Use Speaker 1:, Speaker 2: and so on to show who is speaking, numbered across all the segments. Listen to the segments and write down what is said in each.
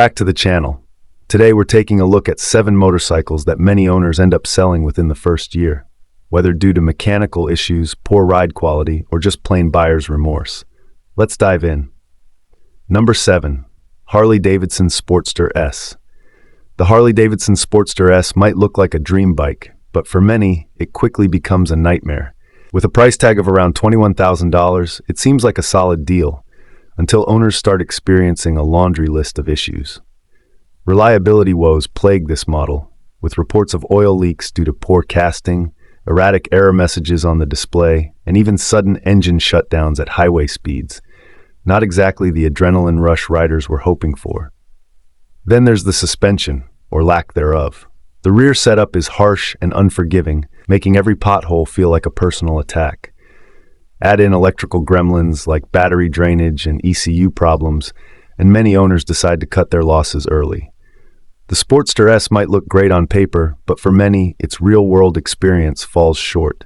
Speaker 1: Back to the channel. Today we're taking a look at 7 motorcycles that many owners end up selling within the first year, whether due to mechanical issues, poor ride quality, or just plain buyer's remorse. Let's dive in. Number 7. Harley-Davidson Sportster S. The Harley-Davidson Sportster S might look like a dream bike, but for many, it quickly becomes a nightmare. With a price tag of around $21,000, it seems like a solid deal, until owners start experiencing a laundry list of issues. Reliability woes plague this model, with reports of oil leaks due to poor casting, erratic error messages on the display, and even sudden engine shutdowns at highway speeds. Not exactly the adrenaline rush riders were hoping for. Then there's the suspension, or lack thereof. The rear setup is harsh and unforgiving, making every pothole feel like a personal attack. Add in electrical gremlins like battery drainage and ECU problems, and many owners decide to cut their losses early. The Sportster S might look great on paper, but for many, its real-world experience falls short.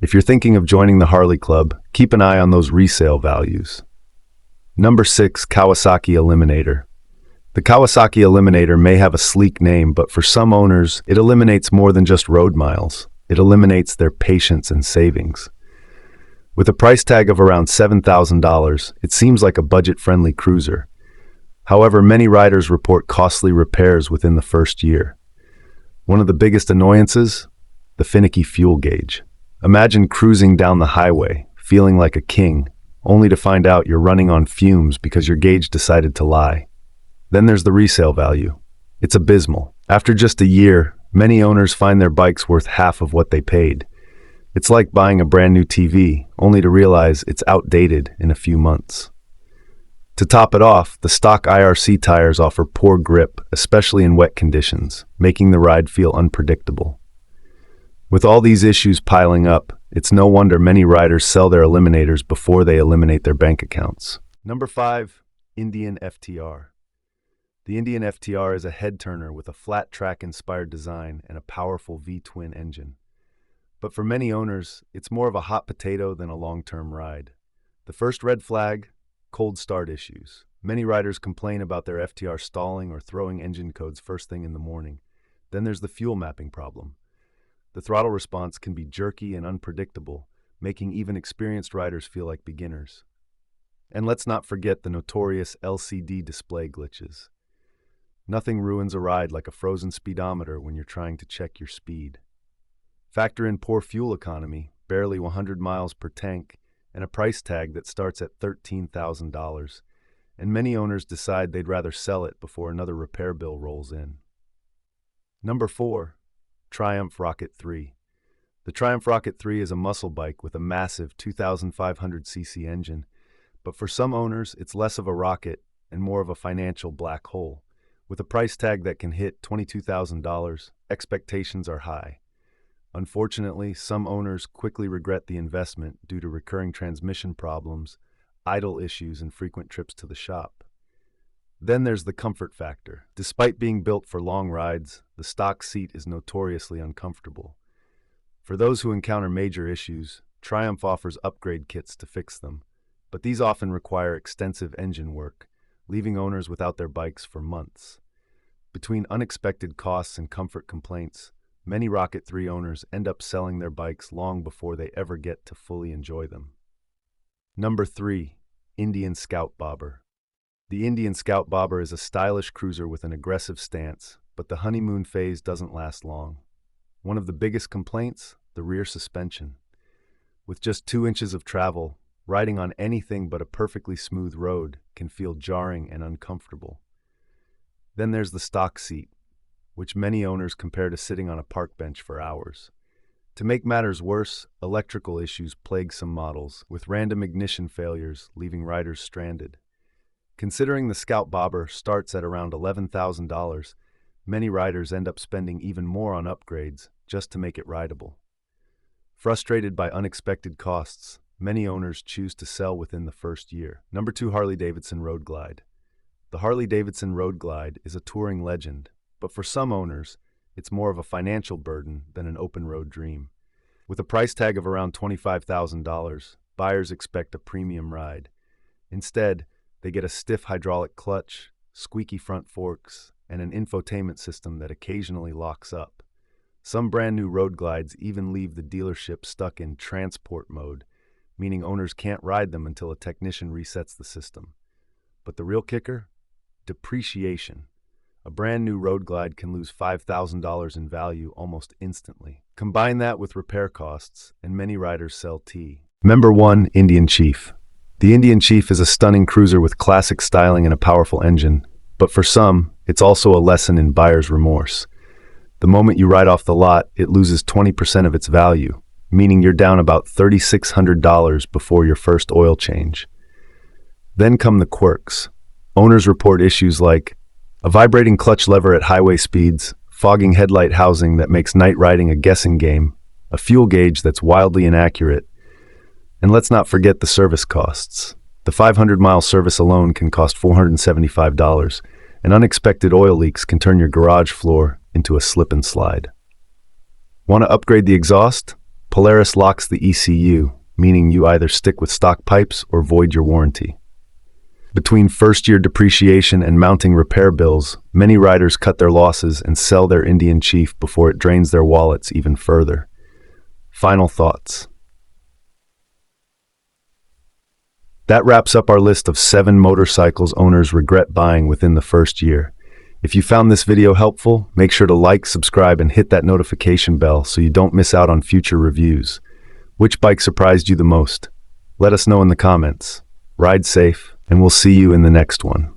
Speaker 1: If you're thinking of joining the Harley Club, keep an eye on those resale values. Number 6. Kawasaki Eliminator. The Kawasaki Eliminator may have a sleek name, but for some owners, it eliminates more than just road miles. It eliminates their patience and savings. With a price tag of around $7,000, it seems like a budget-friendly cruiser. However, many riders report costly repairs within the first year. One of the biggest annoyances? The finicky fuel gauge. Imagine cruising down the highway, feeling like a king, only to find out you're running on fumes because your gauge decided to lie. Then there's the resale value. It's abysmal. After just a year, many owners find their bikes worth half of what they paid. It's like buying a brand new TV, only to realize it's outdated in a few months. To top it off, the stock IRC tires offer poor grip, especially in wet conditions, making the ride feel unpredictable. With all these issues piling up, it's no wonder many riders sell their Eliminators before they eliminate their bank accounts. Number 5. Indian FTR. The Indian FTR is a head-turner with a flat track-inspired design and a powerful V-twin engine. But for many owners, it's more of a hot potato than a long-term ride. The first red flag? Cold start issues. Many riders complain about their FTR stalling or throwing engine codes first thing in the morning. Then there's the fuel mapping problem. The throttle response can be jerky and unpredictable, making even experienced riders feel like beginners. And let's not forget the notorious LCD display glitches. Nothing ruins a ride like a frozen speedometer when you're trying to check your speed. Factor in poor fuel economy, barely 100 miles per tank, and a price tag that starts at $13,000, and many owners decide they'd rather sell it before another repair bill rolls in. Number 4. Triumph Rocket 3. The Triumph Rocket 3 is a muscle bike with a massive 2,500cc engine, but for some owners, it's less of a rocket and more of a financial black hole. With a price tag that can hit $22,000, expectations are high. Unfortunately, some owners quickly regret the investment due to recurring transmission problems, idle issues, and frequent trips to the shop. Then there's the comfort factor. Despite being built for long rides, the stock seat is notoriously uncomfortable. For those who encounter major issues, Triumph offers upgrade kits to fix them, but these often require extensive engine work, leaving owners without their bikes for months. Between unexpected costs and comfort complaints, many Rocket 3 owners end up selling their bikes long before they ever get to fully enjoy them. Number 3. Indian Scout Bobber. The Indian Scout Bobber is a stylish cruiser with an aggressive stance, but the honeymoon phase doesn't last long. One of the biggest complaints? The rear suspension. With just 2 inches of travel, riding on anything but a perfectly smooth road can feel jarring and uncomfortable. Then there's the stock seat, which many owners compare to sitting on a park bench for hours. To make matters worse, electrical issues plague some models, with random ignition failures leaving riders stranded. Considering the Scout Bobber starts at around $11,000, many riders end up spending even more on upgrades just to make it rideable. Frustrated by unexpected costs, many owners choose to sell within the first year. Number 2. Harley-Davidson Road Glide. The Harley-Davidson Road Glide is a touring legend, but for some owners, it's more of a financial burden than an open-road dream. With a price tag of around $25,000, buyers expect a premium ride. Instead, they get a stiff hydraulic clutch, squeaky front forks, and an infotainment system that occasionally locks up. Some brand new road glides even leave the dealership stuck in transport mode, meaning owners can't ride them until a technician resets the system. But the real kicker? Depreciation. A brand new road glide can lose $5,000 in value almost instantly. Combine that with repair costs, and many riders sell T. Number 1, Indian Chief. The Indian Chief is a stunning cruiser with classic styling and a powerful engine, but for some, it's also a lesson in buyer's remorse. The moment you ride off the lot, it loses 20% of its value, meaning you're down about $3,600 before your first oil change. Then come the quirks. Owners report issues like a vibrating clutch lever at highway speeds, fogging headlight housing that makes night riding a guessing game, a fuel gauge that's wildly inaccurate, and let's not forget the service costs. The 500-mile service alone can cost $475, and unexpected oil leaks can turn your garage floor into a slip and slide. Want to upgrade the exhaust? Polaris locks the ECU, meaning you either stick with stock pipes or void your warranty. Between first-year depreciation and mounting repair bills, many riders cut their losses and sell their Indian Chief before it drains their wallets even further. Final thoughts. That wraps up our list of 7 motorcycles owners regret buying within the first year. If you found this video helpful, make sure to like, subscribe, and hit that notification bell so you don't miss out on future reviews. Which bike surprised you the most? Let us know in the comments. Ride safe, and we'll see you in the next one.